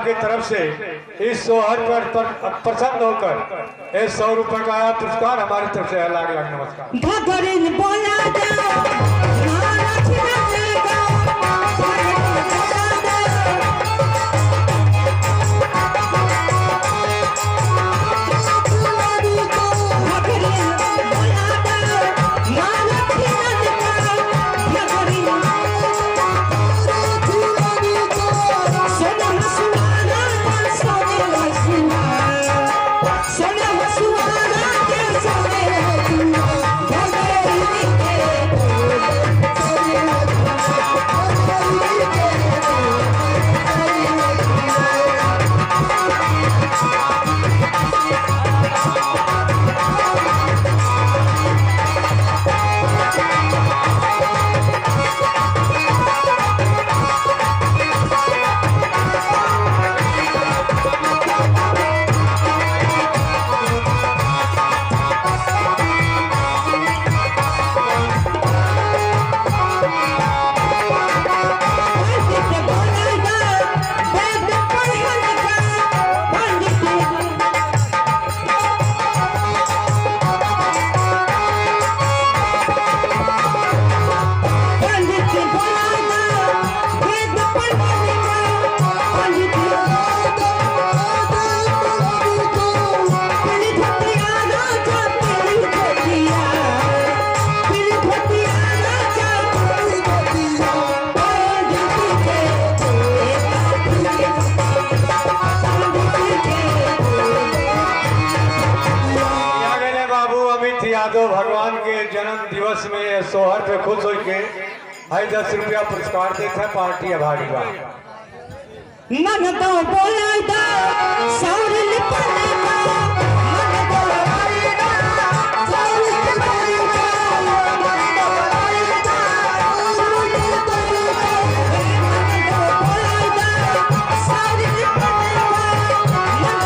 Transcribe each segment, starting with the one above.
की तरफ से इस सोहर पर प्रसन्न होकर 100 रुपए का पुरस्कार हमारी तरफ से लाख लाख यादव भगवान के जन्म दिवस में सोहर पे खुश होके 10 रुपया पुरस्कार देते हैं पार्टी अभागी बा मन तो बोला दा सौरल पलेगा मन तो बोला सौरल पलेगा मन तो बोला सौरल पलेगा मन तो बोला सौरल पलेगा मन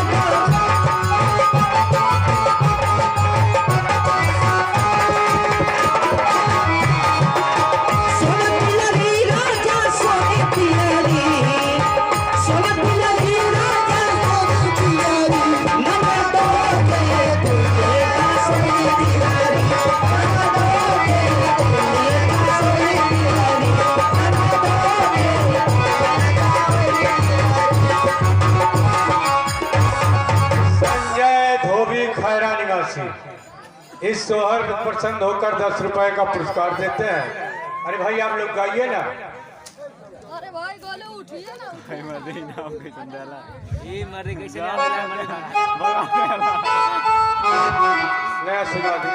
इस सोहर प्रसन्न होकर 10 रुपए का पुरस्कार देते हैं। अरे भाई आप लोग गाइए ना। अरे भाई गोले उठिए ना। भाई मरे नाम के चंदाला ये मरे कैसे नया सुना दी।